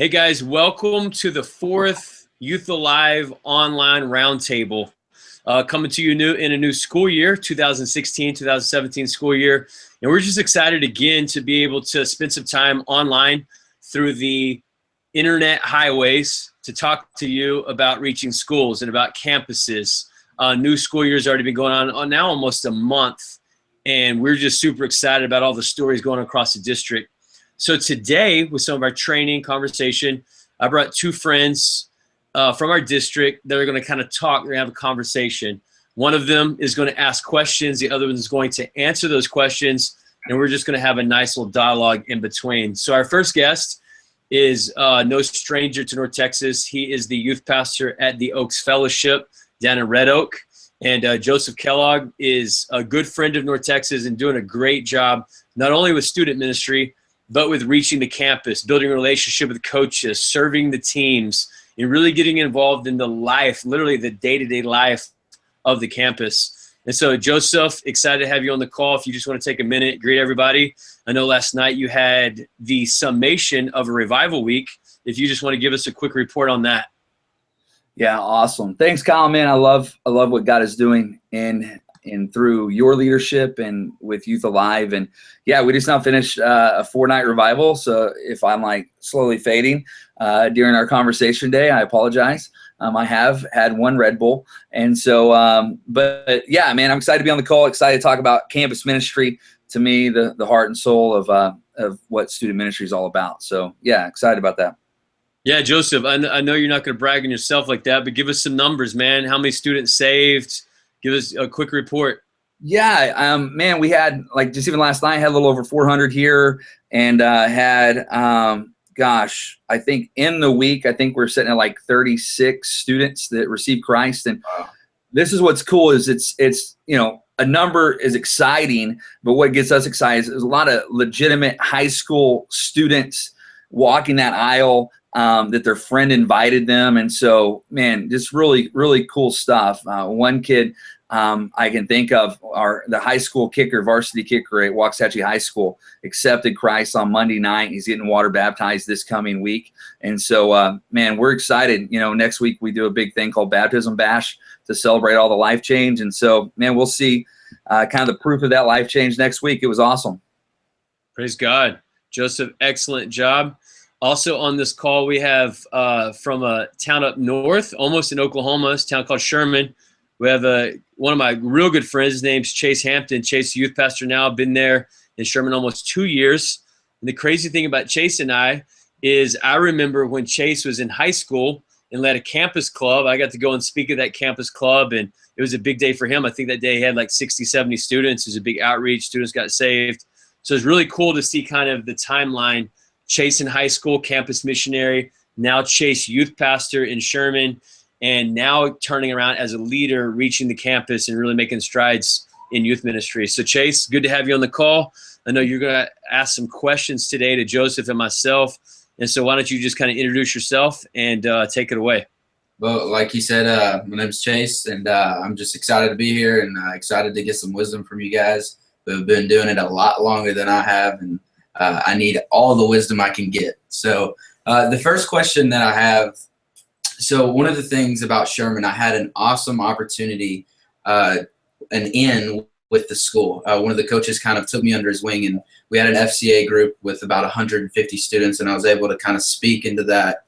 Hey guys, welcome to the fourth Youth Alive online roundtable. Coming to you in a new school year, 2016-2017 school year. And we're just excited again to be able to spend some time online through the internet highways to talk to you about reaching schools and about campuses. New school year's already been going on now almost a month. And we're just super excited about all the stories going across the district. So today, with some of our training conversation, I brought two friends from our district that are going to kind of talk. They're going to have a conversation. One of them is going to ask questions. The other one is going to answer those questions. And we're just going to have a nice little dialogue in between. So our first guest is no stranger to North Texas. He is the youth pastor at the Oaks Fellowship down in Red Oak. And Joseph Kellogg is a good friend of North Texas and doing a great job, not only with student ministry, but with reaching the campus, building a relationship with coaches, serving the teams, and really getting involved in the life, literally the day-to-day life of the campus. And so, Joseph, excited to have you on the call. If you just want to take a minute, greet everybody. I know last night you had the summation of a revival week. If you just want to give us a quick report on that. Yeah, awesome. Thanks, Kyle, man. I love what God is doing in through your leadership and with Youth Alive. And yeah, we just now finished a 4-night revival. So if I'm like slowly fading during our conversation day, I apologize. I have had one Red Bull. And so, but yeah, man, I'm excited to be on the call, excited to talk about campus ministry. To me, the heart and soul of what student ministry is all about. So yeah, excited about that. Yeah, Joseph, I know you're not going to brag on yourself like that, but give us some numbers, man. How many students saved? Give us a quick report. Yeah, man, we had, like, just even last night, had a little over 400 here, and had, I think in the week, I think we're sitting at like 36 students that received Christ. And this is what's cool is it's a number is exciting, but what gets us excited is a lot of legitimate high school students walking that aisle, that their friend invited them. And so, man, just really, really cool stuff. One kid I can think of, the high school kicker, varsity kicker at Waxahachie High School, accepted Christ on Monday night. He's getting water baptized this coming week. And so, man, we're excited. Next week we do a big thing called Baptism Bash to celebrate all the life change. And so, man, we'll see kind of the proof of that life change next week. It was awesome. Praise God. Joseph, excellent job. Also on this call, we have from a town up north, almost in Oklahoma, it's a town called Sherman. We have one of my real good friends. His name's Chase Hampton. Chase, youth pastor now, been there in Sherman almost 2 years. And the crazy thing about Chase and I is I remember when Chase was in high school and led a campus club. I got to go and speak at that campus club, and it was a big day for him. I think that day he had like 60, 70 students. It was a big outreach. Students got saved. So it's really cool to see kind of the timeline. Chase in high school, campus missionary, now Chase youth pastor in Sherman, and now turning around as a leader, reaching the campus and really making strides in youth ministry. So Chase, good to have you on the call. I know you're going to ask some questions today to Joseph and myself. And so why don't you just kind of introduce yourself and take it away. Well, like you said, my name's Chase, and I'm just excited to be here and excited to get some wisdom from you guys who have been doing it a lot longer than I have. And I need all the wisdom I can get. So the first question that I have, so one of the things about Sherman, I had an awesome opportunity, an in with the school. One of the coaches kind of took me under his wing, and we had an FCA group with about 150 students, and I was able to kind of speak into that.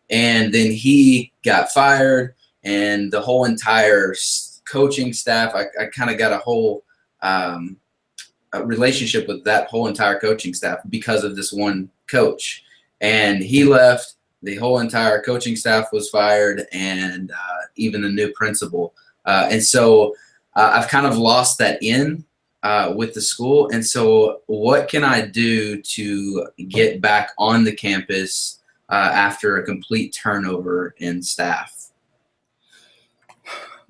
And then he got fired, and the whole entire coaching staff, I kind of got a whole relationship with that whole entire coaching staff because of this one coach. And he left, the whole entire coaching staff was fired, and even the new principal. And so I've kind of lost that in with the school. And so what can I do to get back on the campus after a complete turnover in staff?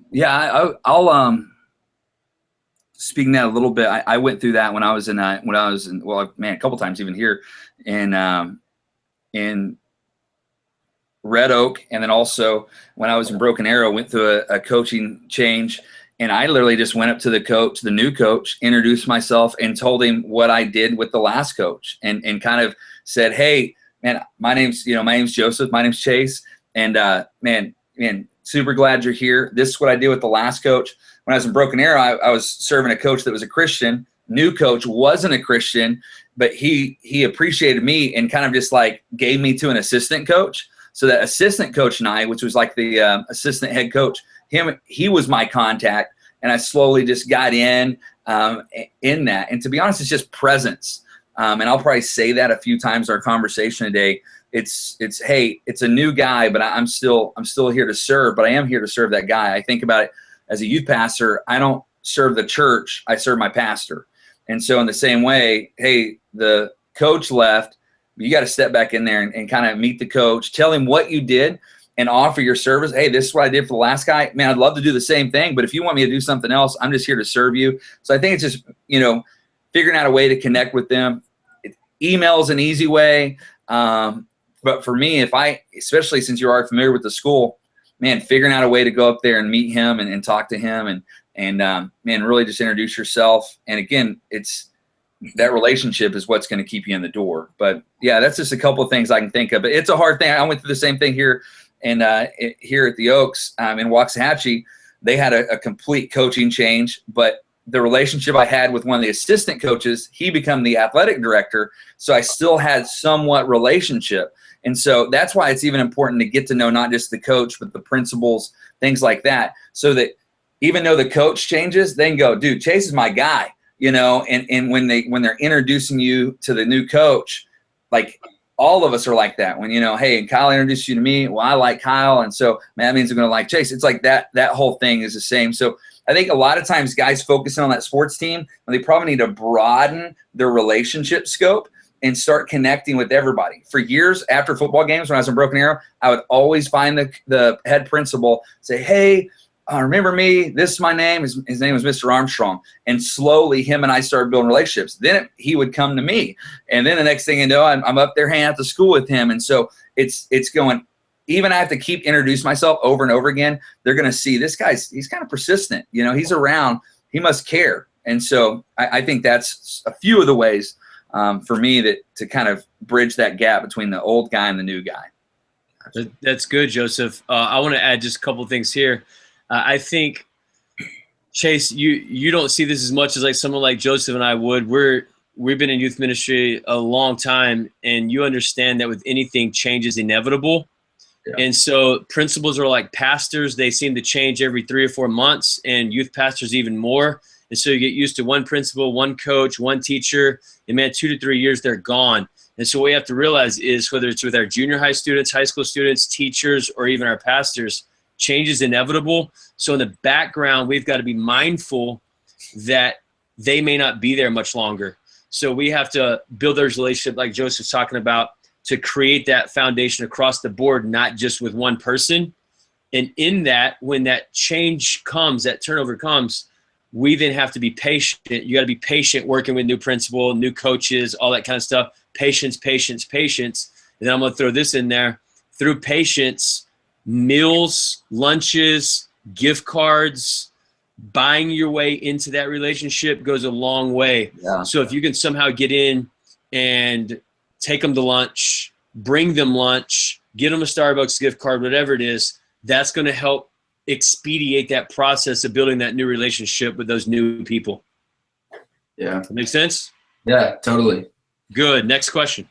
Yeah, I'll speaking that a little bit. I went through that when I was in well, man, a couple times even here in Red Oak, and then also when I was in Broken Arrow, went through a coaching change, and I literally just went up to the new coach, introduced myself, and told him what I did with the last coach, and kind of said, hey, man, my name's Joseph. My name's Chase. And man, super glad you're here. This is what I did with the last coach. When I was in Broken Arrow, I was serving a coach that was a Christian. New coach wasn't a Christian, but he appreciated me and kind of just like gave me to an assistant coach. So that assistant coach and I, which was like the assistant head coach, he was my contact, and I slowly just got in that. And to be honest, it's just presence. And I'll probably say that a few times in our conversation today. It's hey, it's a new guy, but I'm still here to serve, but I am here to serve that guy. I think about it as a youth pastor. I don't serve the church, I serve my pastor. And so in the same way, hey, the coach left, you got to step back in there and kind of meet the coach, tell him what you did and offer your service. Hey, this is what I did for the last guy. Man, I'd love to do the same thing, but if you want me to do something else, I'm just here to serve you. So I think it's just, figuring out a way to connect with them. Email is an easy way. But for me, especially since you are familiar with the school, man, figuring out a way to go up there and meet him and talk to him and man, really just introduce yourself. And again, it's that relationship is what's going to keep you in the door. But yeah, that's just a couple of things I can think of. But it's a hard thing. I went through the same thing here and here at the Oaks in Waxahachie. They had a complete coaching change, but the relationship I had with one of the assistant coaches, he became the athletic director. So I still had somewhat relationship. And so that's why it's even important to get to know not just the coach, but the principals, things like that. So that even though the coach changes, they can go, dude, Chase is my guy, and when they're introducing you to the new coach, like all of us are like that. When, hey, and Kyle introduced you to me. Well, I like Kyle. And so, man, that means I'm going to like Chase. It's like that whole thing is the same. So I think a lot of times guys focusing on that sports team, they probably need to broaden their relationship scope and start connecting with everybody. For years after football games, when I was in Broken Arrow, I would always find the head principal, say, hey, remember me? This is my name. His name was Mr. Armstrong. And slowly him and I started building relationships. Then he would come to me. And then the next thing you know, I'm up there hanging out to school with him. And so it's going, even I have to keep introducing myself over and over again. They're going to see this he's kind of persistent. He's around. He must care. And so I think that's a few of the ways for me to kind of bridge that gap between the old guy and the new guy. That's good, Joseph. I want to add just a couple of things here. I think, Chase, you don't see this as much as like someone like Joseph and I would. We've been in youth ministry a long time, and you understand that with anything, change is inevitable. Yeah. And so principals are like pastors. They seem to change every 3 or 4 months, and youth pastors even more. And so you get used to one principal, one coach, one teacher, and man, 2 to 3 years, they're gone. And so what we have to realize is whether it's with our junior high students, high school students, teachers, or even our pastors, change is inevitable. So in the background, we've got to be mindful that they may not be there much longer. So we have to build those relationships like Joseph's talking about to create that foundation across the board, not just with one person. And in that, when that change comes, that turnover comes, we then have to be patient. You got to be patient working with new principal, new coaches, all that kind of stuff. Patience, patience, patience. And then I'm going to throw this in there. Through patience, meals, lunches, gift cards, buying your way into that relationship goes a long way. Yeah. So if you can somehow get in and take them to lunch, bring them lunch, get them a Starbucks gift card, whatever it is, that's going to help expedite that process of building that new relationship with those new people. Yeah. That make sense? Yeah, totally. Good. Next question.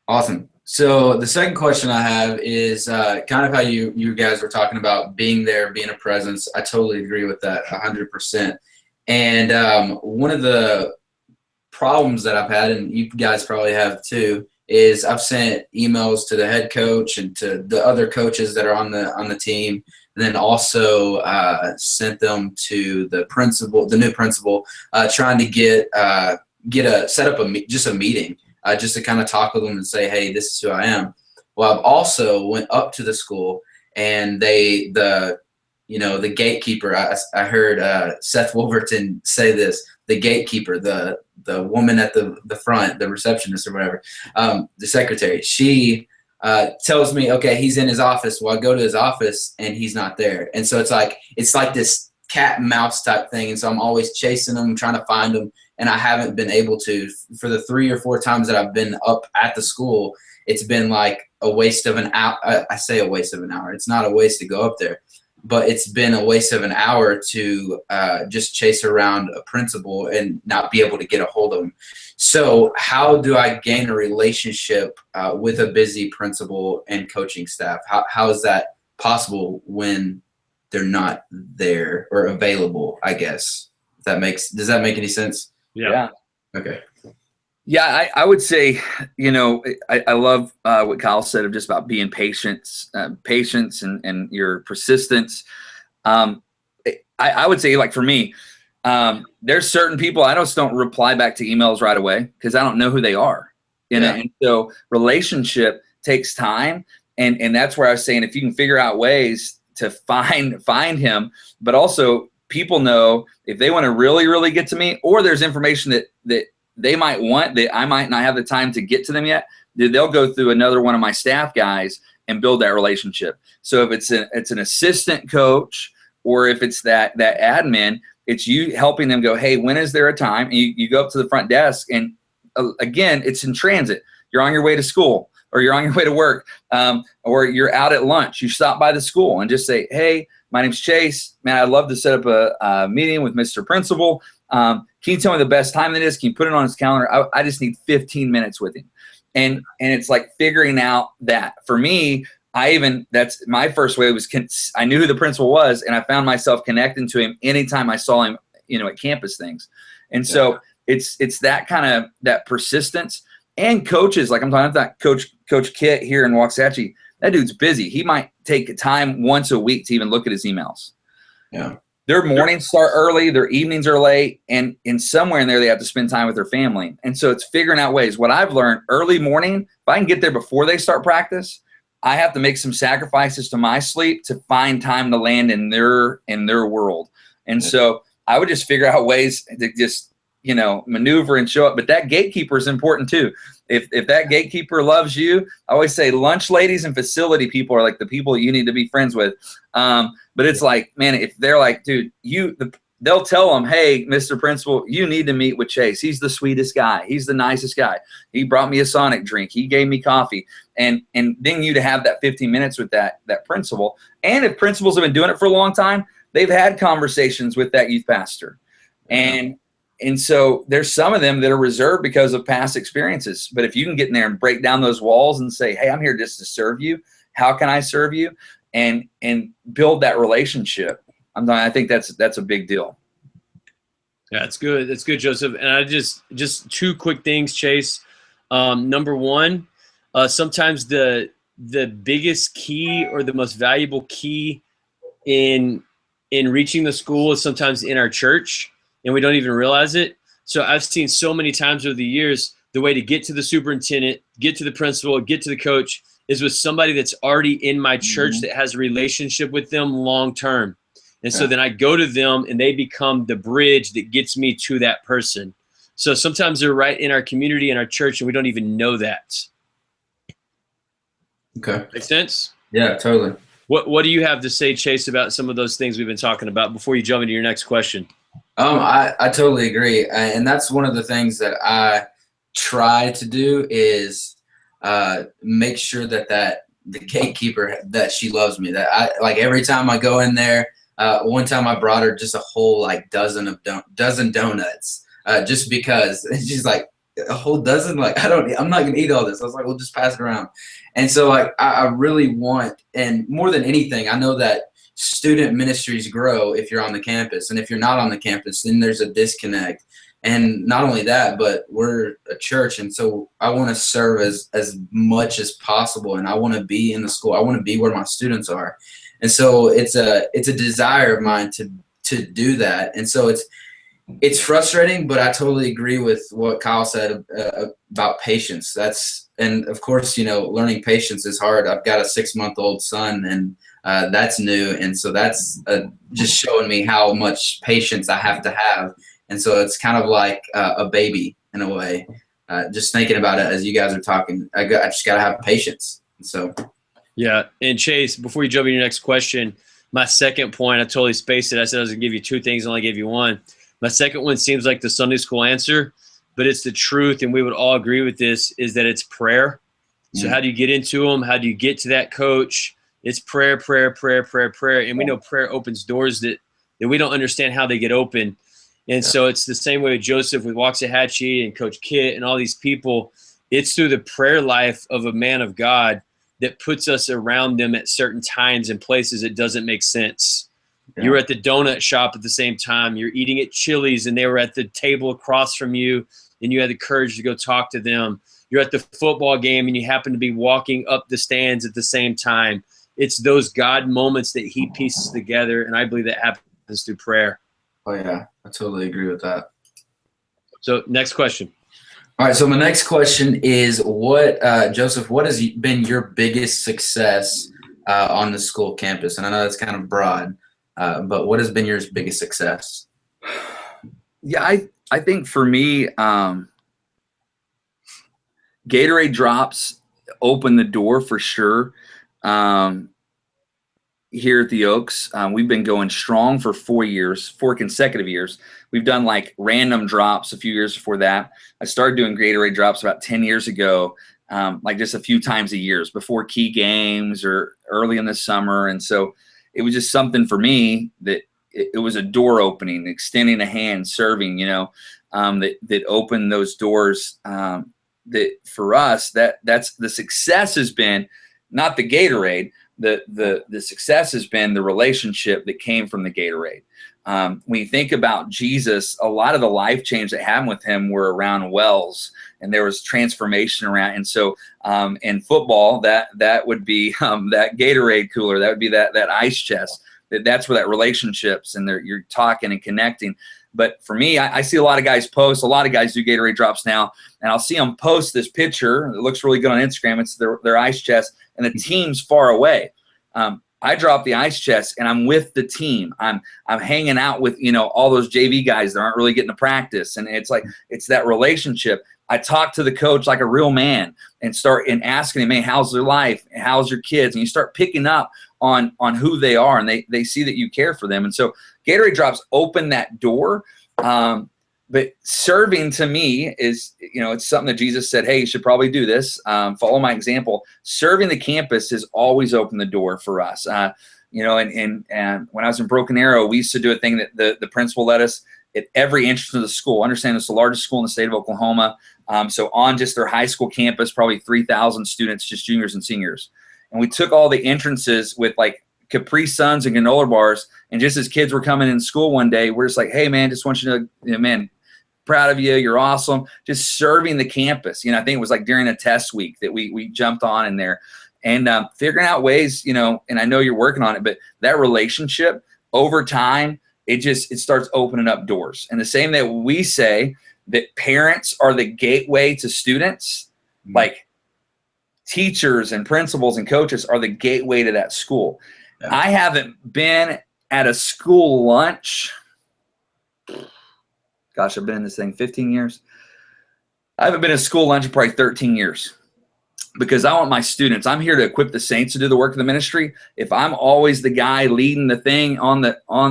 Awesome. So the second question I have is kind of how you guys were talking about being there, being a presence. I totally agree with that 100%. And one of the problems that I've had, and you guys probably have too, is I've sent emails to the head coach and to the other coaches that are on the team, and then also sent them to the principal, the new principal, trying to set up a meeting. Just to kind of talk with them and say, hey, this is who I am. Well, I've also went up to the school, and the gatekeeper, I heard Seth Wolverton say this, the gatekeeper, the woman at the front, the receptionist or whatever, the secretary, she tells me, okay, he's in his office. Well, I go to his office and he's not there. And so it's like this cat and mouse type thing. And so I'm always chasing him, trying to find him. And I haven't been able to for the 3 or 4 times that I've been up at the school. it's been like a waste of an hour. I say a waste of an hour. It's not a waste to go up there, but it's been a waste of an hour to just chase around a principal and not be able to get a hold of him. So how do I gain a relationship with a busy principal and coaching staff? How is that possible when they're not there or available, I guess? Does that make any sense? Yeah. Okay. Yeah, I would say, I love what Kyle said of just about being patience and your persistence. I would say, like, for me, there's certain people I just don't reply back to emails right away because I don't know who they are. And so relationship takes time. And that's where I was saying, if you can figure out ways to find him, but also people know if they want to really, really get to me, or there's information that they might want that I might not have the time to get to them yet, they'll go through another one of my staff guys and build that relationship. So if it's an assistant coach, or if it's that admin, it's you helping them go, hey, when is there a time? And you go up to the front desk, and again, it's in transit. You're on your way to school, or you're on your way to work, or you're out at lunch. You stop by the school and just say, hey, my name's Chase. Man, I'd love to set up a meeting with Mr. Principal. Can you tell me the best time it is? Can you put it on his calendar? I just need 15 minutes with him. And it's like figuring out that. For me, that's my first way was I knew who the principal was, and I found myself connecting to him anytime I saw him, at campus things. And so it's that kind of that persistence. And coaches, like I'm talking about Coach Kit here in Waxahachie, that dude's busy. He might take time once a week to even look at his emails. Yeah. Their mornings start early, their evenings are late, and in somewhere in there they have to spend time with their family. And so it's figuring out ways. What I've learned, early morning, if I can get there before they start practice, I have to make some sacrifices to my sleep to find time to land in their world. And so I would just figure out ways to just maneuver and show up. But that gatekeeper is important too. If that gatekeeper loves you, I always say lunch ladies and facility people are like the people you need to be friends with. But it's like, man, if they're like, dude, they'll tell them, hey, Mr. Principal, you need to meet with Chase. He's the sweetest guy. He's the nicest guy. He brought me a Sonic drink. He gave me coffee. And then you to have that 15 minutes with that principal. And if principals have been doing it for a long time, they've had conversations with that youth pastor. And so there's some of them that are reserved because of past experiences. But if you can get in there and break down those walls and say, hey, I'm here just to serve you. How can I serve you? And build that relationship. I think that's a big deal. Yeah, it's good. That's good, Joseph. And I just two quick things, Chase. Number one, sometimes the biggest key or the most valuable key in reaching the school is sometimes in our church, and we don't even realize it. So I've seen so many times over the years, the way to get to the superintendent, get to the principal, get to the coach is with somebody that's already in my church that has a relationship with them long term. And so then I go to them and they become the bridge that gets me to that person. So sometimes they're right in our community, in our church, and we don't even know that. Okay. Make sense? Yeah, totally. What do you have to say, Chase, about some of those things we've been talking about before you jump into your next question? I totally agree. And that's one of the things that I try to do is make sure that the gatekeeper, that she loves me, that I, like, every time I go in there, one time I brought her just a whole dozen donuts, just because. And she's like, a whole dozen? Like, I'm not gonna eat all this. I was like, we'll just pass it around. And so I really want, and more than anything, I know that student ministries grow if you're on the campus, and if you're not on the campus, then there's a disconnect. And not only that, but we're a church, and so I want to serve as much as possible, and I want to be in the school. I want to be where my students are. And so it's a desire of mine to do that. And so it's frustrating, but I totally agree with what Kyle said about patience. And of course, learning patience is hard. I've got a 6-month-old son, and that's new. And so that's just showing me how much patience I have to have. And so it's kind of like a baby in a way. Just thinking about it as you guys are talking, I just got to have patience. So. Yeah. And Chase, before you jump into your next question, my second point, I totally spaced it. I said I was going to give you two things. I only gave you one. My second one seems like the Sunday school answer, but it's the truth. And we would all agree with this, is that it's prayer. So how do you get into them? How do you get to that coach? It's prayer, prayer, prayer, prayer, prayer. And we know prayer opens doors that we don't understand how they get open. And so it's the same way with Joseph, with Waxahachie and Coach Kit and all these people. It's through the prayer life of a man of God that puts us around them at certain times and places it doesn't make sense. You were at the donut shop at the same time. You're eating at Chili's and they were at the table across from you and you had the courage to go talk to them. You're at the football game and you happen to be walking up the stands at the same time. It's those God moments that he pieces together, and I believe that happens through prayer. Oh, yeah. I totally agree with that. So next question. All right, so my next question is Joseph, what has been your biggest success on the school campus? And I know that's kind of broad, but what has been your biggest success? Yeah, I think for me, Gatorade drops open the door for sure. Here at the Oaks, we've been going strong for 4 consecutive years. We've done like random drops a few years before that. I started doing Gatorade drops about 10 years ago, like just a few times a year before key games or early in the summer. And so it was just something for me that it was a door opening, extending a hand, serving, that opened those doors. That for us, that's the success has been not the Gatorade. The success has been the relationship that came from the Gatorade. When you think about Jesus, a lot of the life change that happened with him were around wells, and there was transformation around. And so in football, that would be that Gatorade cooler, that would be that ice chest. That's where that relationships and you're talking and connecting. But for me, I see a lot of guys post. A lot of guys do Gatorade drops now, and I'll see them post this picture. It looks really good on Instagram. It's their ice chest, and the team's far away. I drop the ice chest, and I'm with the team. I'm hanging out with all those JV guys that aren't really getting to practice, and it's like it's that relationship. I talk to the coach like a real man and start asking him, hey, how's their life? How's your kids? And you start picking up on who they are, and they see that you care for them. And so Gatorade drops open that door. But serving to me is, it's something that Jesus said, hey, you should probably do this. Follow my example. Serving the campus has always opened the door for us. And when I was in Broken Arrow, we used to do a thing that the principal let us at every entrance of the school. Understand it's the largest school in the state of Oklahoma. So on just their high school campus, probably 3,000 students, just juniors and seniors. And we took all the entrances with like Capri Suns and granola bars. And just as kids were coming in school one day, we're just like, hey, man, just want you to, man, proud of you. You're awesome. Just serving the campus. I think it was like during a test week that we jumped on in there and figuring out ways, and I know you're working on it, but that relationship over time, it starts opening up doors. And the same that we say that parents are the gateway to students, like teachers and principals and coaches are the gateway to that school. Yeah. I haven't been at a school lunch. Gosh, I've been in this thing 15 years. I haven't been at school lunch in probably 13 years because I want my students. I'm here to equip the saints to do the work of the ministry. If I'm always the guy leading the thing on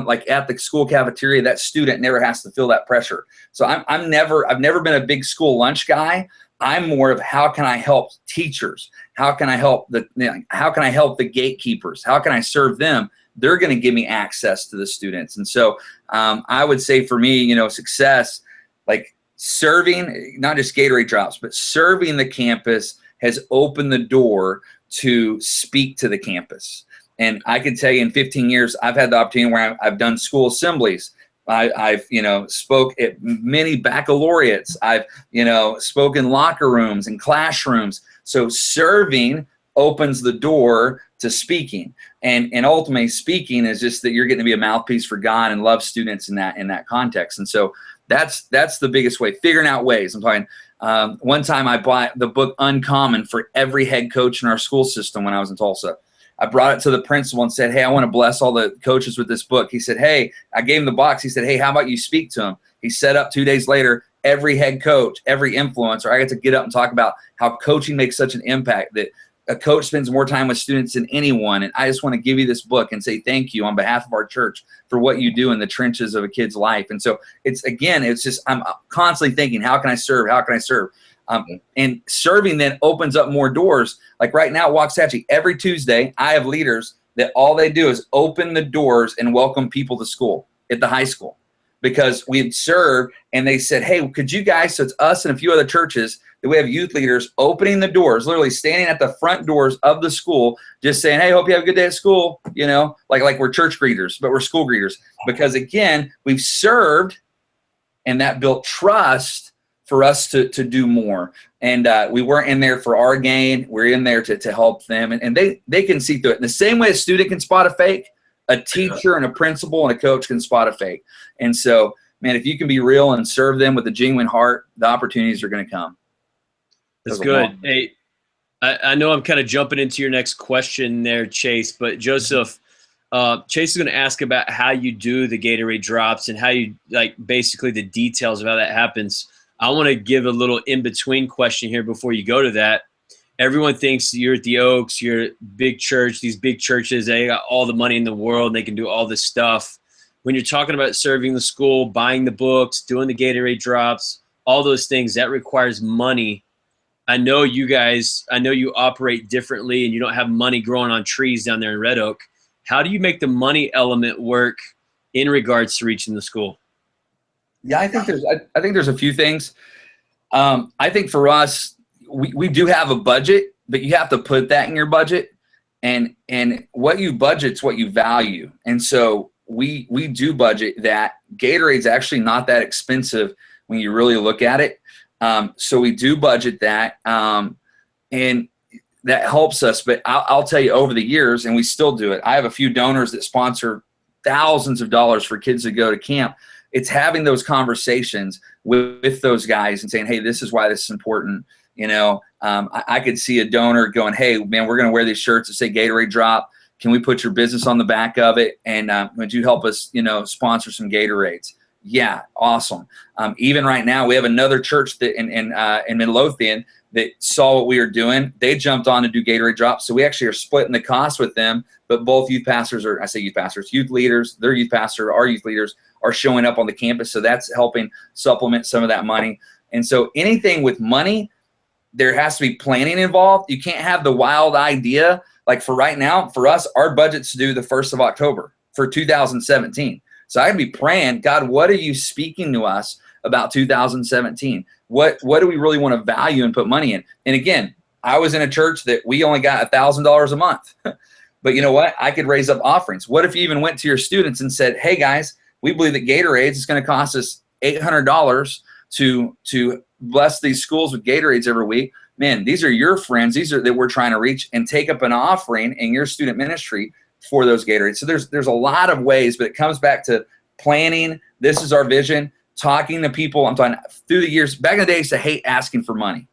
like at the school cafeteria, that student never has to feel that pressure. So I've never been a big school lunch guy. I'm more of how can I help teachers? How can I help the gatekeepers? How can I serve them? They're going to give me access to the students. And so I would say for me, success, like serving, not just Gatorade drops, but serving the campus has opened the door to speak to the campus. And I can tell you in 15 years, I've had the opportunity where I've done school assemblies. I've spoke at many baccalaureates. I've, spoken in locker rooms and classrooms. So serving opens the door to speaking, and ultimately speaking is just that you're getting to be a mouthpiece for God and love students in that context. And so that's the biggest way, figuring out ways. I'm talking one time I bought the book Uncommon for every head coach in our school system when I was in Tulsa. I brought it to the principal and said, hey, I want to bless all the coaches with this book. He said, hey, I gave him the box. He said, hey, how about you speak to him? He set up 2 days later, every head coach, every influencer. I got to get up and talk about how coaching makes such an impact, that a coach spends more time with students than anyone. And I just want to give you this book and say thank you on behalf of our church for what you do in the trenches of a kid's life. And so I'm constantly thinking, how can I serve? How can I serve? And serving then opens up more doors. Like right now at Waxahachie, every Tuesday, I have leaders that all they do is open the doors and welcome people to school at the high school, because we had served and they said, hey, could you guys, so it's us and a few other churches, that we have youth leaders opening the doors, literally standing at the front doors of the school, just saying, hey, hope you have a good day at school, you know, like we're church greeters, but we're school greeters. Because again, we've served, and that built trust for us to do more. And we weren't in there for our gain. We're in there to help them. And they can see through it. In the same way a student can spot a fake, a teacher and a principal and a coach can spot a fake. And so, man, if you can be real and serve them with a genuine heart, the opportunities are going to come. That's good. Hey, I know I'm kind of jumping into your next question there, Chase, but Joseph, Chase is going to ask about how you do the Gatorade drops and how you, like, basically the details of how that happens. I want to give a little in-between question here before you go to that. Everyone thinks you're at the Oaks, you're a big church, these big churches, they got all the money in the world, and they can do all this stuff. When you're talking about serving the school, buying the books, doing the Gatorade drops, all those things, that requires money. I know you guys, I know you operate differently and you don't have money growing on trees down there in Red Oak. How do you make the money element work in regards to reaching the school? Yeah, I think there's a few things. I think for us, we do have a budget, but you have to put that in your budget, and what you budget's what you value. And so we do budget that. Gatorade's actually not that expensive when you really look at it. So we do budget that, and that helps us. But I'll tell you, over the years, and we still do it, I have a few donors that sponsor thousands of dollars for kids to go to camp. It's having those conversations with those guys and saying, hey, this is why this is important. You know, I could see a donor going, hey, man, we're going to wear these shirts that say Gatorade Drop. Can we put your business on the back of it? And would you help us, you know, sponsor some Gatorades? Yeah, awesome. Even right now, we have another church that in Midlothian that saw what we were doing. They jumped on to do Gatorade drops. So we actually are splitting the cost with them. But both youth pastors, or I say youth pastors, youth leaders, their youth pastor, our youth leaders are showing up on the campus. So that's helping supplement some of that money. And so anything with money, there has to be planning involved. You can't have the wild idea. Like for right now, for us, our budget's due the 1st of October for 2017. So I'd be praying, God, what are you speaking to us about 2017? What do we really want to value and put money in? And again, I was in a church that we only got $1,000 a month. But you know what? I could raise up offerings. What if you even went to your students and said, hey, guys, we believe that Gatorades is going to cost us $800 to bless these schools with Gatorades every week. Man, these are your friends. These are that we're trying to reach, and take up an offering in your student ministry for those Gatorades. So there's a lot of ways, but it comes back to planning. This is our vision. Talking to people. I'm talking through the years. Back in the day, I used to hate asking for money,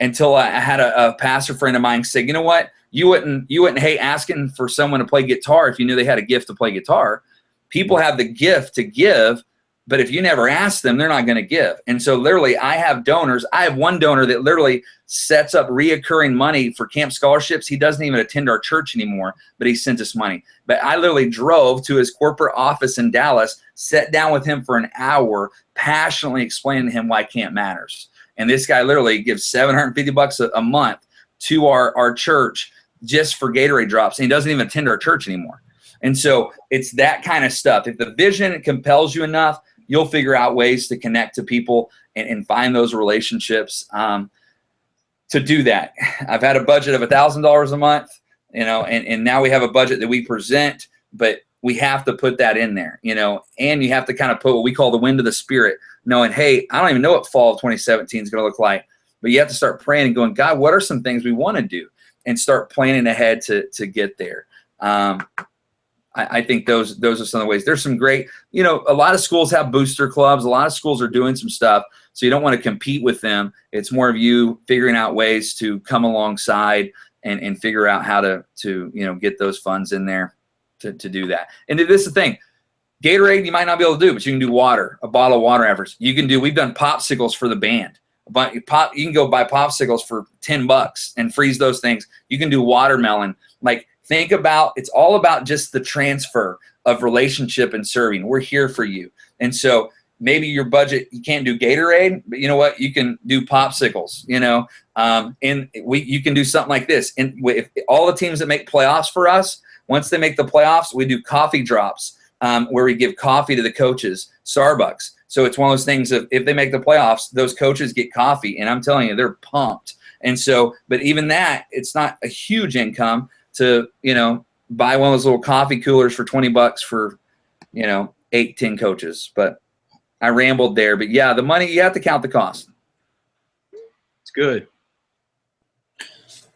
until I had a pastor friend of mine say, you know what? You wouldn't hate asking for someone to play guitar if you knew they had a gift to play guitar. People have the gift to give, but if you never ask them, they're not going to give. And so literally I have donors. I have one donor that literally sets up reoccurring money for camp scholarships. He doesn't even attend our church anymore, but he sent us money. But I literally drove to his corporate office in Dallas, sat down with him for an hour, passionately explaining to him why camp matters. And this guy literally gives $750 a month to our church just for Gatorade drops. And he doesn't even attend our church anymore. And so it's that kind of stuff. If the vision compels you enough, you'll figure out ways to connect to people and find those relationships to do that. I've had a budget of $1,000 a month, you know, and now we have a budget that we present, but we have to put that in there, you know, and you have to kind of put what we call the wind of the spirit, knowing, hey, I don't even know what fall of 2017 is going to look like, but you have to start praying and going, God, what are some things we want to do, and start planning ahead to get there. I think those are some of the ways. There's some great, you know, a lot of schools have booster clubs. A lot of schools are doing some stuff. So you don't want to compete with them. It's more of you figuring out ways to come alongside and figure out how to you know, get those funds in there to do that. And this is the thing. Gatorade, you might not be able to do, but you can do water, a bottle of water average. You can do, we've done popsicles for the band. But you can go buy popsicles for $10 and freeze those things. You can do watermelon. Like, think about, it's all about just the transfer of relationship and serving. We're here for you. And so maybe your budget, you can't do Gatorade, but you know what? You can do popsicles, you know, and you can do something like this. And if all the teams that make playoffs for us, once they make the playoffs, we do coffee drops where we give coffee to the coaches, Starbucks. So it's one of those things of if they make the playoffs, those coaches get coffee, and I'm telling you, they're pumped. And so, but even that, it's not a huge income to, you know, buy one of those little coffee coolers for $20 for, you know, 8-10 coaches. But I rambled there. But yeah, the money, you have to count the cost. It's good.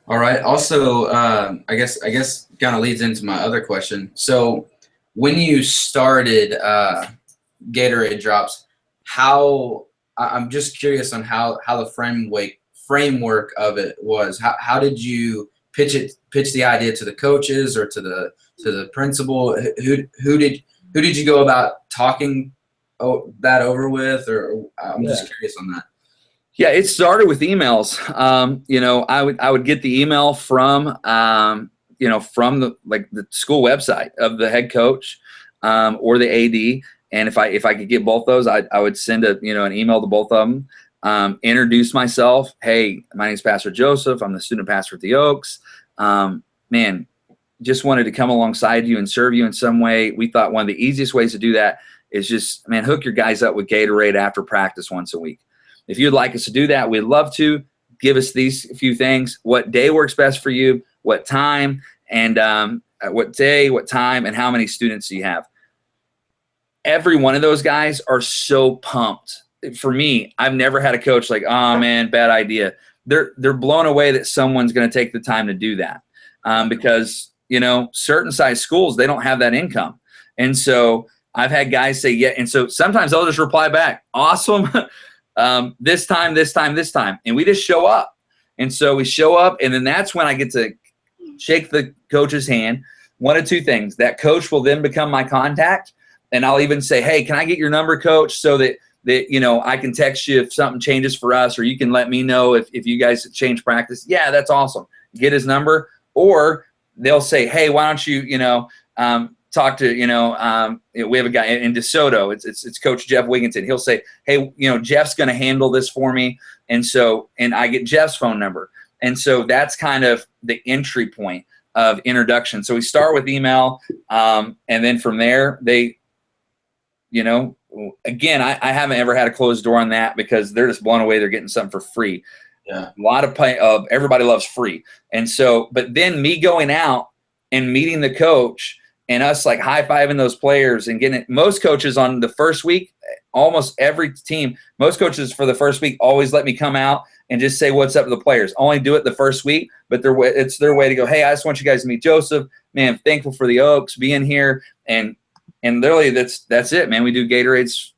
All right. Also, I guess kind of leads into my other question. So when you started Gatorade Drops, I'm just curious on how the framework of it was. How did you pitch the idea to the coaches or to the principal? Who did you go about talking that over with? Or I'm just curious on that. Yeah, it started with emails. You know, I would get the email from you know, from the school website of the head coach or the AD, and if I could get both those, I would send an email to both of them, introduce myself. Hey, my name is Pastor Joseph. I'm the student pastor at the Oaks. Man, just wanted to come alongside you and serve you in some way. We thought one of the easiest ways to do that is just, man, hook your guys up with Gatorade after practice once a week. If you'd like us to do that, we'd love to. Give us these few things. What day works best for you, what time, and what day, what time, and how many students do you have? Every one of those guys are so pumped. For me, I've never had a coach like, oh, man, bad idea. They're blown away that someone's going to take the time to do that because, you know, certain size schools, they don't have that income. And so I've had guys say, yeah. And so sometimes I'll just reply back, awesome. This time. And we just show up. And so we show up, and then that's when I get to shake the coach's hand. One of two things. That coach will then become my contact, and I'll even say, hey, can I get your number, coach, so that you know, I can text you if something changes for us, or you can let me know if you guys change practice. Yeah, that's awesome. Get his number. Or they'll say, hey, why don't you, you know, talk to, you know, we have a guy in DeSoto. It's Coach Jeff Wigginton. He'll say, hey, you know, Jeff's going to handle this for me. And I get Jeff's phone number. And so that's kind of the entry point of introduction. So we start with email. And then from there, they, you know, again, I haven't ever had a closed door on that because they're just blown away. They're getting something for free. Yeah. A lot of everybody loves free. And so, but then me going out and meeting the coach and us like high-fiving those players and getting it. Most coaches on the first week, almost every team, most coaches for the first week always let me come out and just say what's up to the players. Only do it the first week, but it's their way to go, hey, I just want you guys to meet Joseph. Man, I'm thankful for the Oaks being here. And literally that's it, man. We do Gatorades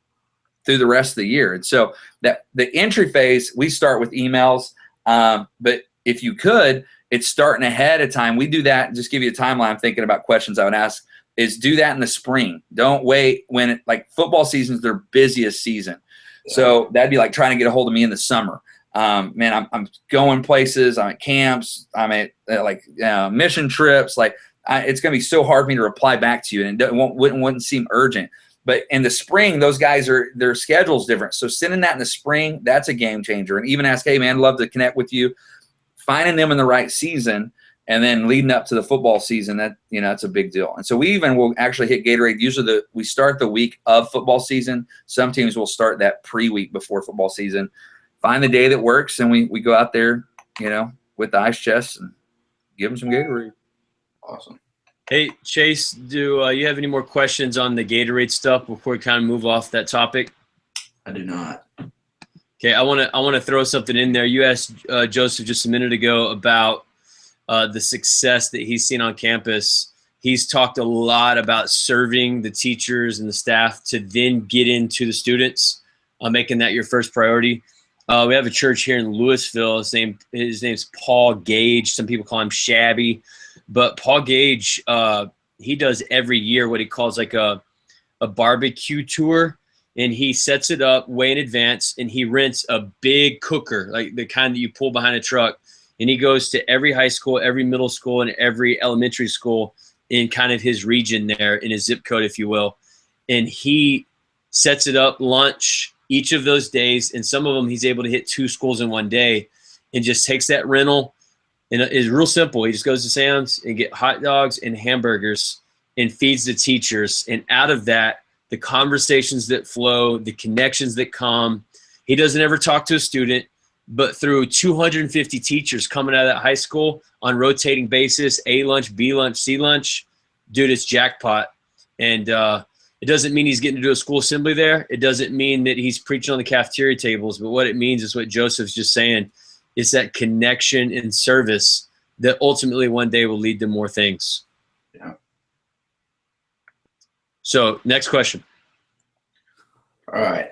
through the rest of the year. And so that the entry phase, we start with emails. But if you could, it's starting ahead of time. We do that. Just give you a timeline. I'm thinking about questions I would ask is do that in the spring. Don't wait when like football season is their busiest season. Yeah. So that'd be like trying to get a hold of me in the summer. Man, I'm going places. I'm at camps. I'm at mission trips. Like it's going to be so hard for me to reply back to you, and it wouldn't seem urgent. But in the spring, those guys their schedule's different. So sending that in the spring, that's a game changer. And even ask, hey man, love to connect with you. Finding them in the right season and then leading up to the football season, that, you know, that's a big deal. And so we even will actually hit Gatorade. Usually we start the week of football season. Some teams will start that pre-week before football season. Find the day that works, and we go out there, you know, with the ice chest and give them some Gatorade. Awesome. Hey, Chase, do you have any more questions on the Gatorade stuff before we kind of move off that topic? I do not. Okay, I want to throw something in there. You asked Joseph just a minute ago about the success that he's seen on campus. He's talked a lot about serving the teachers and the staff to then get into the students, making that your first priority. We have a church here in Louisville. His name's Paul Gage. Some people call him Shabby, but Paul Gage, he does every year what he calls like a barbecue tour. And he sets it up way in advance, and he rents a big cooker, like the kind that you pull behind a truck. And he goes to every high school, every middle school, and every elementary school in kind of his region there, in his zip code, if you will. And he sets it up, lunch, each of those days. And some of them he's able to hit 2 schools in one day and just takes that rental. And it's real simple. He just goes to Sam's and get hot dogs and hamburgers and feeds the teachers. And out of that, the conversations that flow, the connections that come, he doesn't ever talk to a student, but through 250 teachers coming out of that high school on rotating basis, A lunch, B lunch, C lunch, dude, it's jackpot. And it doesn't mean he's getting to do a school assembly there. It doesn't mean that he's preaching on the cafeteria tables, but what it means is what Joseph's just saying. It's that connection and service that ultimately one day will lead to more things. Yeah. So next question. All right.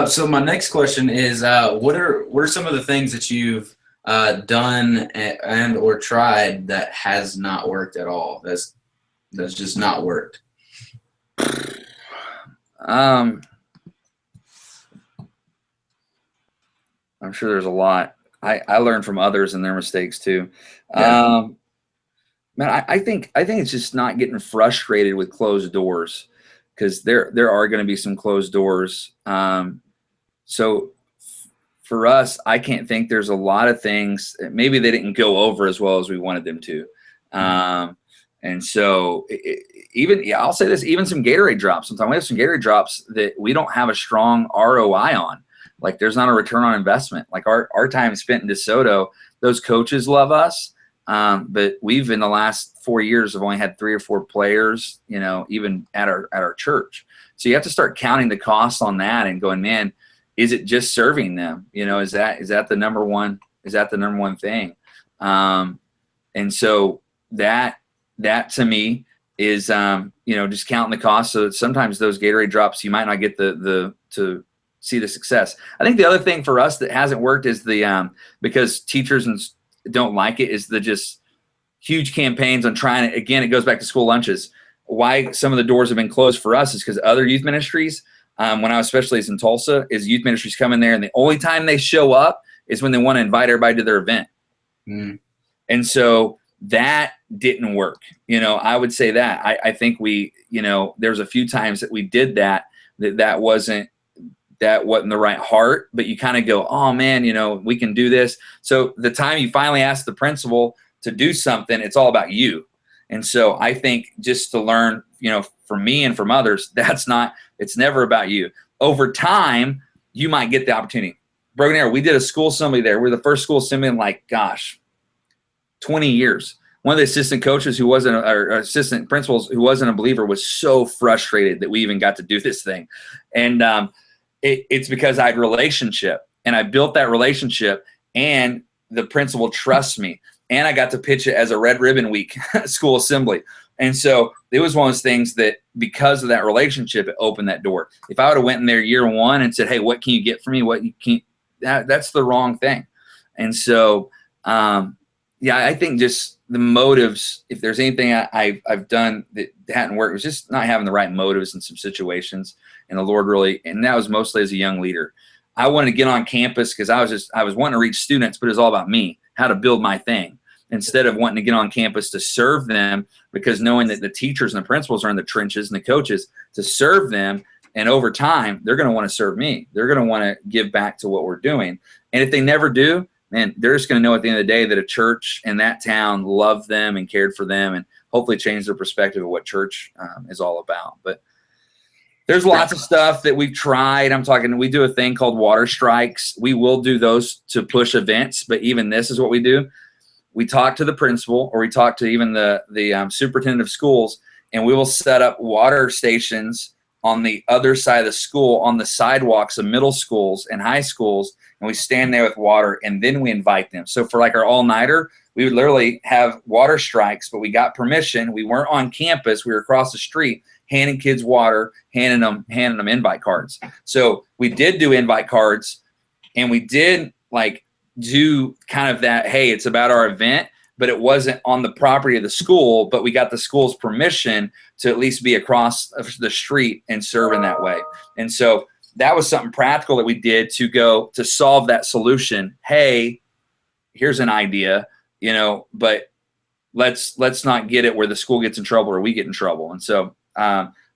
So my next question is, what are some of the things that you've done and or tried that has not worked at all? That's just not worked. I'm sure there's a lot. I learn from others and their mistakes too. Yeah. Man, I think it's just not getting frustrated with closed doors, because there are going to be some closed doors. So for us, I can't think there's a lot of things that maybe they didn't go over as well as we wanted them to. And so I'll say this, even some Gatorade drops. Sometimes we have some Gatorade drops that we don't have a strong ROI on. Like, there's not a return on investment. Like our time spent in DeSoto, those coaches love us. But we've, in the last 4 years, have only had 3 or 4 players, even at our church. So you have to start counting the costs on that and going, man, is it just serving them? Is that the number one? Is that the number one thing? And so that to me is, just counting the costs. So that sometimes those Gatorade drops, you might not get to see the success. I think the other thing for us that hasn't worked is because teachers don't like it, is the just huge campaigns on trying to, again, it goes back to school lunches. Why some of the doors have been closed for us is because other youth ministries, when I was specialist in Tulsa, is youth ministries come in there and the only time they show up is when they want to invite everybody to their event. And so that didn't work. I would say that I think there's a few times that we did that wasn't the right heart, but you kind of go, oh man, we can do this. So the time you finally ask the principal to do something, it's all about you. And so I think just to learn, from me and from others, it's never about you. Over time, you might get the opportunity. Broken Arrow, we did a school assembly there. We're the first school assembly in 20 years. One of the assistant coaches or assistant principals who wasn't a believer was so frustrated that we even got to do this thing. And it's because I had relationship, and I built that relationship, and the principal trusts me, and I got to pitch it as a Red Ribbon Week school assembly. And so it was one of those things that, because of that relationship, it opened that door. If I would have went in there year one and said, hey, what can you get for me? What you can't, that's the wrong thing. And so, I think just the motives, if there's anything I've done that hadn't worked, it was just not having the right motives in some situations. And the Lord really, and that was mostly as a young leader. I wanted to get on campus because I was wanting to reach students, but it was all about me, how to build my thing, instead of wanting to get on campus to serve them, because knowing that the teachers and the principals are in the trenches and the coaches to serve them. And over time, they're going to want to serve me. They're going to want to give back to what we're doing. And if they never do, man, they're just going to know at the end of the day that a church in that town loved them and cared for them, and hopefully changed their perspective of what church is all about. But there's lots of stuff that we've tried. We do a thing called water strikes. We will do those to push events, but even this is what we do. We talk to the principal, or we talk to even the superintendent of schools, and we will set up water stations on the other side of the school, on the sidewalks of middle schools and high schools, and we stand there with water, and then we invite them. So for our all-nighter, we would literally have water strikes, but we got permission. We weren't on campus. We were across the street, handing kids water, handing them invite cards. So we did do invite cards, and we did do kind of that, hey, it's about our event, but it wasn't on the property of the school, but we got the school's permission to at least be across the street and serve in that way. And so that was something practical that we did to go to solve that solution. Hey, here's an idea, but let's not get it where the school gets in trouble or we get in trouble. And so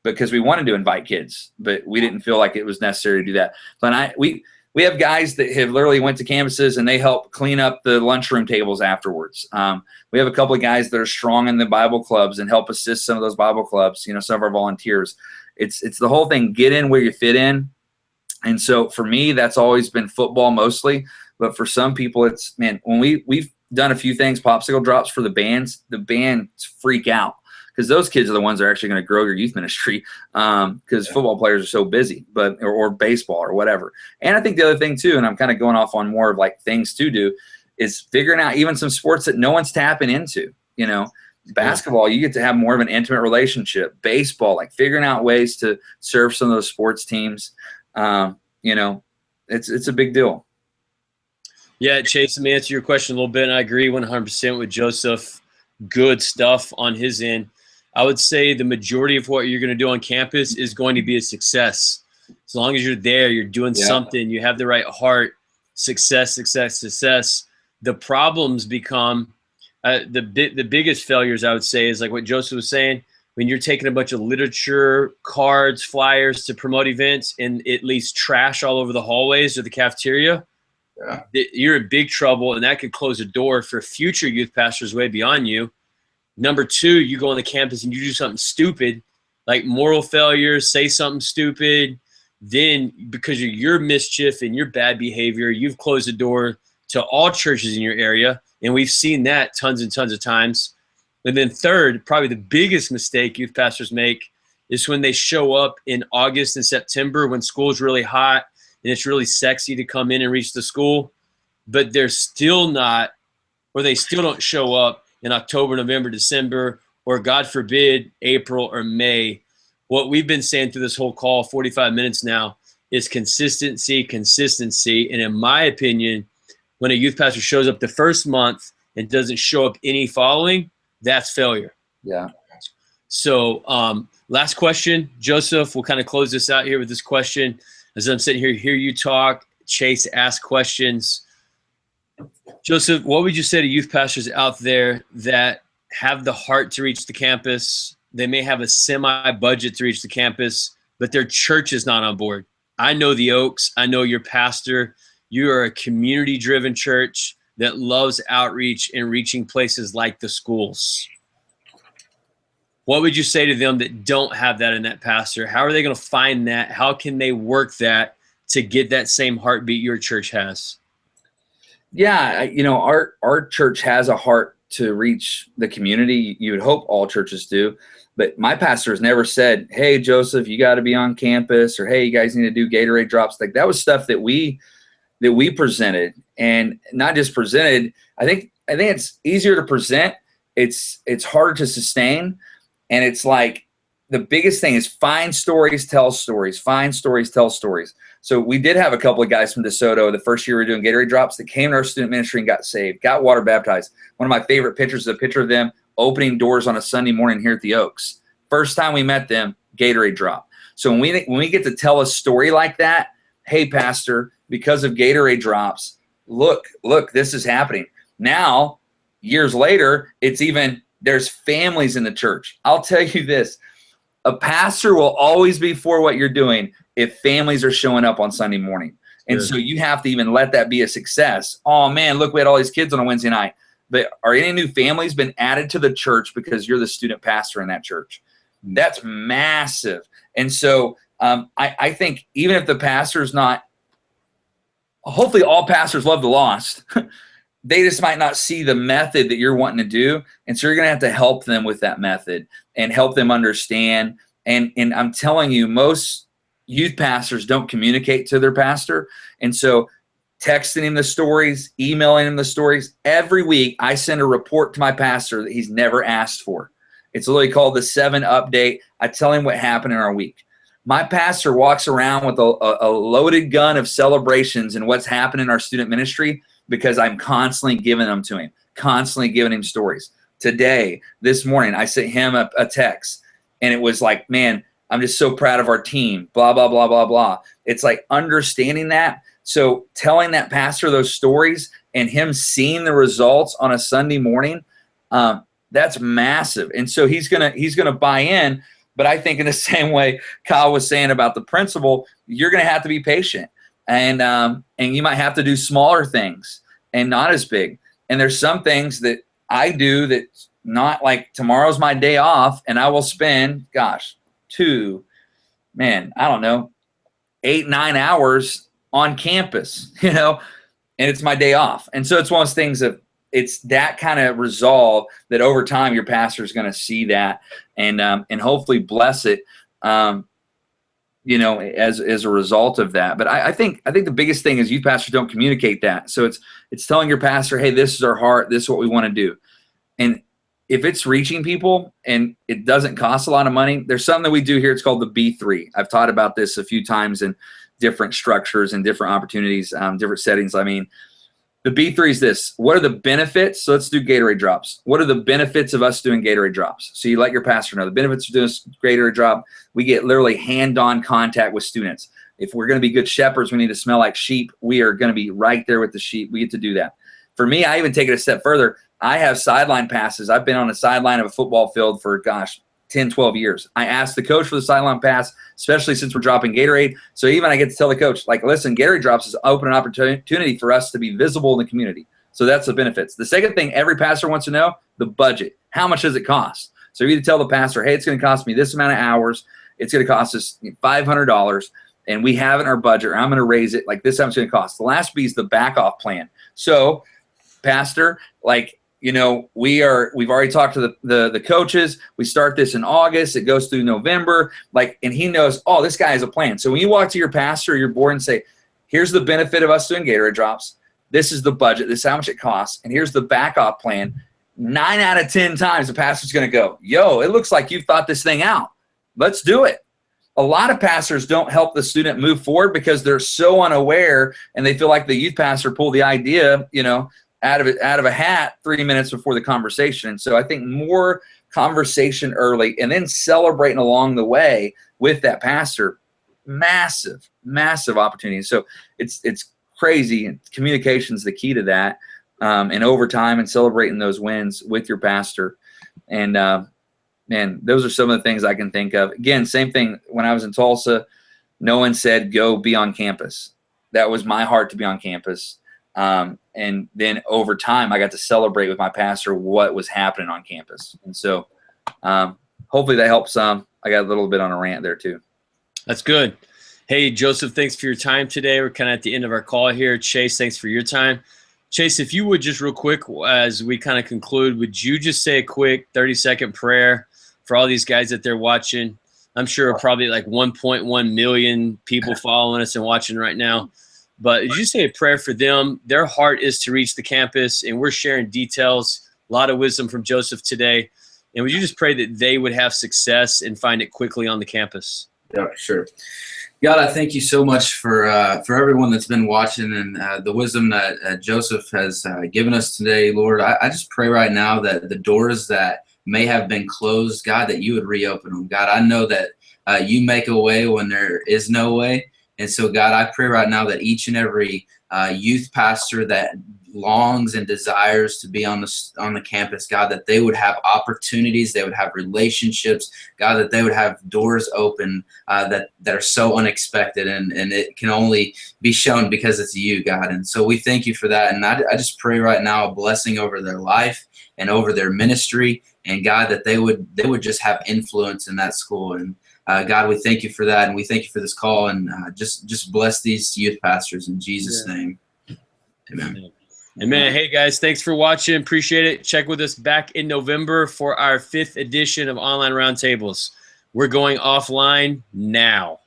because we wanted to invite kids, but we didn't feel like it was necessary to do that. But we have guys that have literally went to campuses and they help clean up the lunchroom tables afterwards. We have a couple of guys that are strong in the Bible clubs and help assist some of those Bible clubs, some of our volunteers. It's the whole thing, get in where you fit in. And so for me, that's always been football mostly. But for some people, it's, man, when we've done a few things, popsicle drops for the bands freak out. Because those kids are the ones that are actually going to grow your youth ministry, because football players are so busy, or baseball or whatever. And I think the other thing too, and I'm kind of going off on more of like things to do, is figuring out even some sports that no one's tapping into. Basketball, you get to have more of an intimate relationship. Baseball, like figuring out ways to serve some of those sports teams. It's a big deal. Yeah, Chase, let me answer your question a little bit, and I agree 100% with Joseph. Good stuff on his end. I would say the majority of what you're going to do on campus is going to be a success. As long as you're there, you're doing something, you have the right heart, success. The problems become the biggest failures, I would say, is like what Joseph was saying, when you're taking a bunch of literature, cards, flyers to promote events, and it leaves trash all over the hallways or the cafeteria. Yeah. You're in big trouble, and that could close a door for future youth pastors way beyond you. Number two, you go on the campus and you do something stupid, like moral failures, say something stupid. Then because of your mischief and your bad behavior, you've closed the door to all churches in your area. And we've seen that tons and tons of times. And then third, probably the biggest mistake youth pastors make is when they show up in August and September when school's really hot and it's really sexy to come in and reach the school, but they're still not, or they still don't show up in October, November, December, or God forbid, April or May. What we've been saying through this whole call, 45 minutes now, is consistency. And in my opinion, when a youth pastor shows up the first month and doesn't show up any following, that's failure. Yeah. So last question, Joseph, we'll kind of close this out here with this question. As I'm sitting here, hear you talk, Chase ask questions. Joseph, what would you say to youth pastors out there that have the heart to reach the campus? They may have a semi-budget to reach the campus, but their church is not on board. I know the Oaks. I know your pastor. You are a community-driven church that loves outreach and reaching places like the schools. What would you say to them that don't have that in that pastor? How are they going to find that? How can they work that to get that same heartbeat your church has? Yeah, our church has a heart to reach the community. You would hope all churches do. But my pastor has never said, hey, Joseph, you got to be on campus, or hey, you guys need to do Gatorade drops. Like that was stuff that we presented, and not just presented. I think it's easier to present. It's harder to sustain. And it's like the biggest thing is find stories, tell stories, find stories, tell stories. So we did have a couple of guys from DeSoto the first year we were doing Gatorade drops that came to our student ministry and got saved, got water baptized. One of my favorite pictures is a picture of them opening doors on a Sunday morning here at the Oaks. First time we met them, Gatorade drop. So when we get to tell a story like that, hey, pastor, because of Gatorade drops, look, this is happening. Now, years later, there's families in the church. I'll tell you this, a pastor will always be for what you're doing if families are showing up on Sunday morning. And so you have to even let that be a success. Oh man, look, we had all these kids on a Wednesday night. But are any new families been added to the church because you're the student pastor in that church? That's massive. And so I think even if the pastor's not, hopefully all pastors love the lost. They just might not see the method that you're wanting to do. And so you're going to have to help them with that method and help them understand. And I'm telling you, most youth pastors don't communicate to their pastor. And so texting him the stories, emailing him the stories, every week I send a report to my pastor that he's never asked for. It's literally called the 7 update. I tell him what happened in our week. My pastor walks around with a loaded gun of celebrations and what's happened in our student ministry, because I'm constantly giving them to him, constantly giving him stories. Today, this morning, I sent him a text, and it was like, man, I'm just so proud of our team, blah, blah, blah, blah, blah. It's like understanding that. So telling that pastor those stories and him seeing the results on a Sunday morning, that's massive. And so he's gonna buy in. But I think in the same way Kyle was saying about the principal, you're going to have to be patient, and you might have to do smaller things and not as big. And there's some things that I do that's not like tomorrow's my day off, and I will spend, gosh, 8, 9 hours on campus, and it's my day off. And so it's one of those things that it's that kind of resolve that over time your pastor is going to see that and hopefully bless it, as a result of that. But I think the biggest thing is youth pastors don't communicate that. So it's telling your pastor, hey, this is our heart, this is what we want to do. And if it's reaching people and it doesn't cost a lot of money, there's something that we do here. It's called the B3. I've taught about this a few times in different structures and different opportunities, different settings. I mean, the B3 is this. What are the benefits? So let's do Gatorade drops. What are the benefits of us doing Gatorade drops? So you let your pastor know the benefits of doing a Gatorade drop. We get literally hand-on contact with students. If we're going to be good shepherds, we need to smell like sheep. We are going to be right there with the sheep. We get to do that. For me, I even take it a step further. I have sideline passes. I've been on a sideline of a football field for, 10, 12 years. I asked the coach for the sideline pass, especially since we're dropping Gatorade. So even I get to tell the coach, like, listen, Gatorade drops is open an opportunity for us to be visible in the community. So that's the benefits. The second thing every pastor wants to know, the budget. How much does it cost? So you need to tell the pastor, hey, it's going to cost me this amount of hours. It's going to cost us $500, and we have it in our budget, or I'm going to raise it. Like, this is how much it's going to cost. The last B is the back-off plan. So, pastor, we've already talked to the coaches. We start this in August. It goes through November. And he knows, oh, this guy has a plan. So when you walk to your pastor or your board and say, here's the benefit of us doing Gatorade drops. This is the budget. This is how much it costs. And here's the back-off plan. 9 out of 10 times the pastor's going to go, yo, it looks like you've thought this thing out. Let's do it. A lot of pastors don't help the student move forward because they're so unaware and they feel like the youth pastor pulled the idea, out of a hat 3 minutes before the conversation. And so I think more conversation early and then celebrating along the way with that pastor, massive opportunity. So it's crazy. And communication is the key to that. And over time and celebrating those wins with your pastor. And man, those are some of the things I can think of. Again, same thing when I was in Tulsa, no one said, go be on campus. That was my heart to be on campus. And then over time, I got to celebrate with my pastor what was happening on campus. And so hopefully that helps some. I got a little bit on a rant there too. That's good. Hey, Joseph, thanks for your time today. We're kind of at the end of our call here. Chase, thanks for your time. Chase, if you would just real quick, as we kind of conclude, would you just say a quick 30-second prayer for all these guys that they're watching? I'm sure probably like 1.1 million people following us and watching right now. But you say a prayer for them. Their heart is to reach the campus, and we're sharing details, a lot of wisdom from Joseph today. And would you just pray that they would have success and find it quickly on the campus? Yeah, sure. God, I thank you so much for everyone that's been watching and the wisdom that Joseph has given us today, Lord. I just pray right now that the doors that may have been closed, God, that you would reopen them. God, I know that you make a way when there is no way. And so, God, I pray right now that each and every youth pastor that longs and desires to be on the campus, God, that they would have opportunities, they would have relationships, God, that they would have doors open that are so unexpected, and it can only be shown because it's you, God. And so we thank you for that. And I just pray right now a blessing over their life and over their ministry, and God, that they would just have influence in that school. And God, we thank you for that, and we thank you for this call, and just bless these youth pastors in Jesus' name. Amen. Amen. Hey, guys, thanks for watching. Appreciate it. Check with us back in November for our 5th edition of Online Roundtables. We're going offline now.